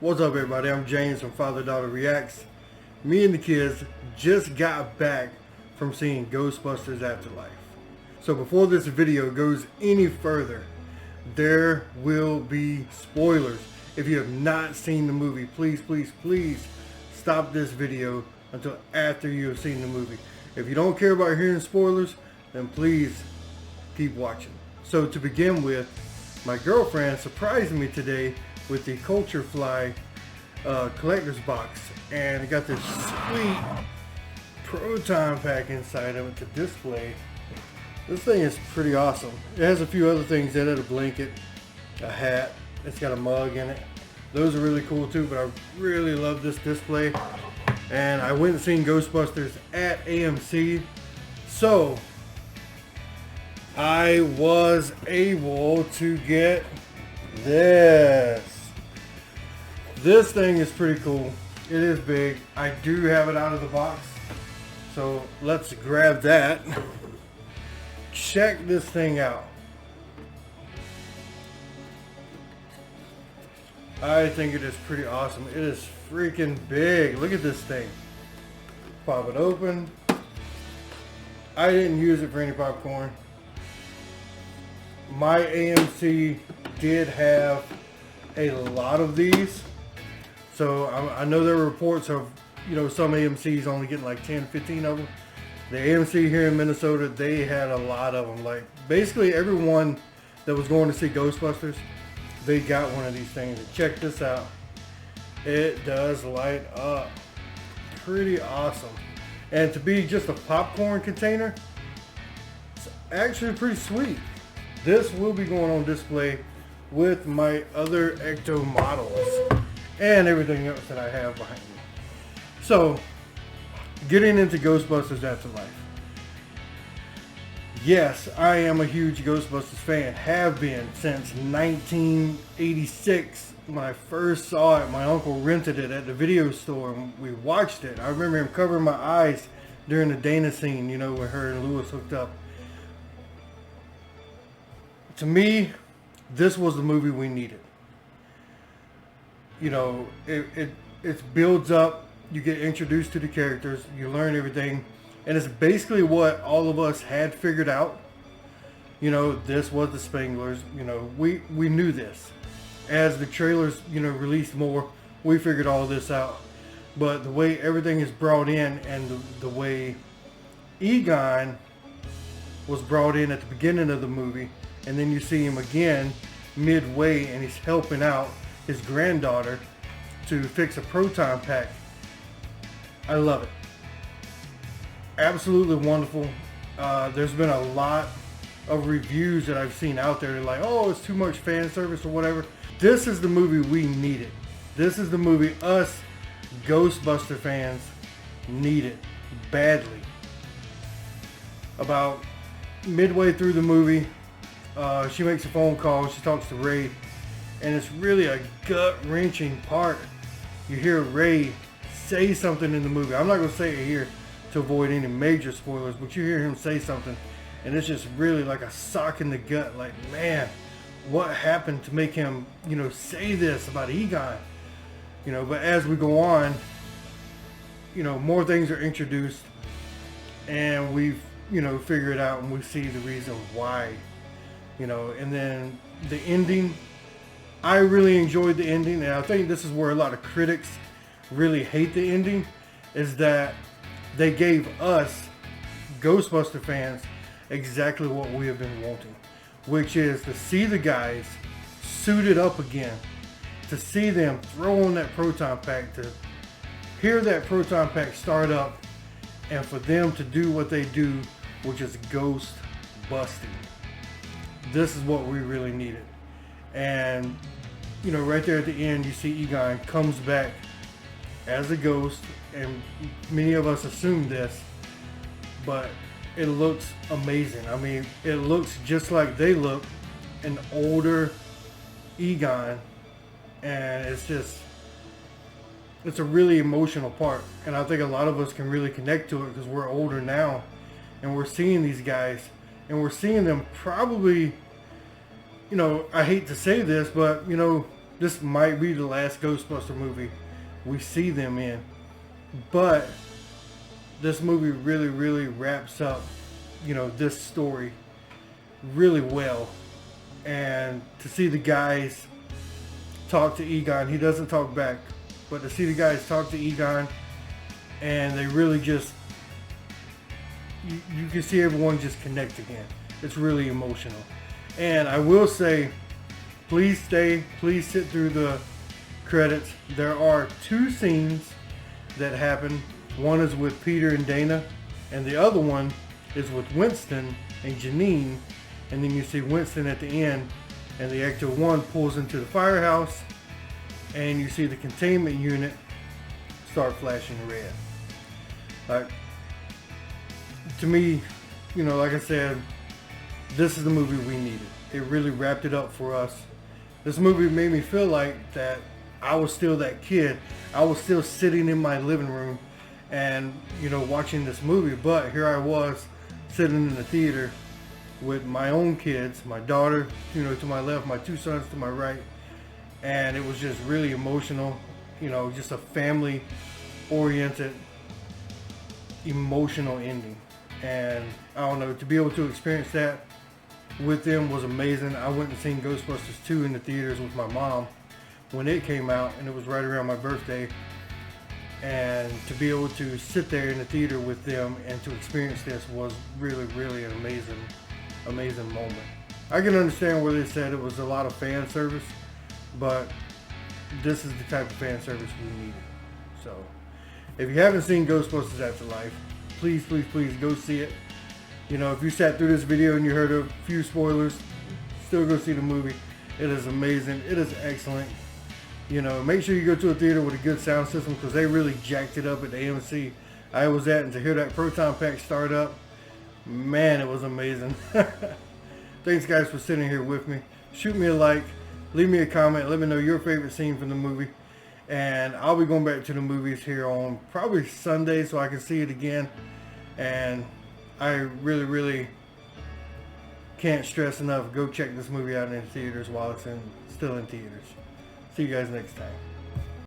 What's up, everybody? I'm James from Father Daughter Reacts. Me and the kids just got back from seeing Ghostbusters Afterlife. So before this video goes any further, there will be spoilers. If you have not seen the movie, please stop this video until after you have seen the movie. If you don't care about hearing spoilers, then please keep watching. So to begin with, my girlfriend surprised me today with the Culture Fly collector's box, and it got this sweet proton pack inside of it to display. This thing is pretty awesome. It has a few other things in it, a blanket, a hat, it's got a mug in it. Those are really cool too, but I really love this display. And I went and seen Ghostbusters at AMC, so I was able to get this. This thing is pretty cool. It is big. I do have it out of the box, so let's grab that. Check this thing out. I think it is pretty awesome. It is freaking big. Look at this thing. Pop it open. I didn't use it for any popcorn. My AMC did have a lot of these, so I know there were reports of, some AMCs only getting like 10, 15 of them. The AMC here in Minnesota, they had a lot of them. Like basically everyone that was going to see Ghostbusters, they got one of these things. And check this out. It does light up. Pretty awesome. And to be just a popcorn container, it's actually pretty sweet. This will be going on display with my other Ecto models and everything else that I have behind me. So, getting into Ghostbusters Afterlife. Yes, I am a huge Ghostbusters fan. Have been since 1986 when I first saw it. My uncle rented it at the video store and we watched it. I remember him covering my eyes during the Dana scene, when her and Lewis hooked up. To me, this was the movie we needed. It builds up, you get introduced to the characters, you learn everything, and it's basically what all of us had figured out. This was the Spanglers. We knew this. As the trailers, released more, we figured all this out. But the way everything is brought in, and the way Egon was brought in at the beginning of the movie, and then you see him again midway and he's helping out his granddaughter to fix a proton pack. I love it. Absolutely wonderful. There's been a lot of reviews that I've seen out there like, oh, it's too much fan service or whatever. This is the movie we needed. This is the movie us Ghostbuster fans needed badly. About midway through the movie, she makes a phone call, she talks to Ray, and it's really a gut-wrenching part. You hear Ray say something in the movie. I'm not going to say it here to avoid any major spoilers, but you hear him say something, and it's just really like a sock in the gut. Like, man, what happened to make him, say this about Egon? But as we go on, more things are introduced, and we've, figure it out, and we see the reason why. And then the ending, I really enjoyed the ending, and I think this is where a lot of critics really hate the ending, is that they gave us Ghostbuster fans exactly what we have been wanting, which is to see the guys suited up again, to see them throw on that proton pack, to hear that proton pack start up, and for them to do what they do, which is ghost busting. This is what we really needed. And right there at the end, you see Egon comes back as a ghost, and many of us assumed this, but it looks amazing. I mean, it looks just like they look, an older Egon, and it's a really emotional part, and I think a lot of us can really connect to it because we're older now, and we're seeing these guys, and we're seeing them probably, I hate to say this, but this might be the last Ghostbuster movie we see them in, but this movie really wraps up, this story really well. And to see the guys talk to Egon, he doesn't talk back, but to see the guys talk to Egon, and they really just, you can see everyone just connect again. It's really emotional. And I will say, please sit through the credits. There are 2 scenes that happen. One is with Peter and Dana, and the other one is with Winston and Janine. And then you see Winston at the end, and the Ecto 1 pulls into the firehouse, and you see the containment unit start flashing red. Like, to me, like I said, this is the movie we needed. It really wrapped it up for us. This movie made me feel like that I was still that kid. I was still sitting in my living room and, watching this movie. But here I was sitting in the theater with my own kids, my daughter, to my left, my 2 sons to my right. And it was just really emotional, just a family-oriented, emotional ending. And I don't know, to be able to experience that with them was amazing. I went and seen Ghostbusters 2 in the theaters with my mom when it came out, and it was right around my birthday. And to be able to sit there in the theater with them and to experience this was really an amazing moment. I can understand where they said it was a lot of fan service, but this is the type of fan service we needed. So if you haven't seen Ghostbusters Afterlife, please go see it. If you sat through this video and you heard a few spoilers, still go see the movie. It is amazing. It is excellent. Make sure you go to a theater with a good sound system, because they really jacked it up at the AMC I was at, and to hear that proton pack start up, man, it was amazing. Thanks guys for sitting here with me. Shoot me a like, leave me a comment, let me know your favorite scene from the movie. And I'll be going back to the movies here on probably Sunday so I can see it again. And I really can't stress enough, go check this movie out in the theaters while it's still in theaters. See you guys next time.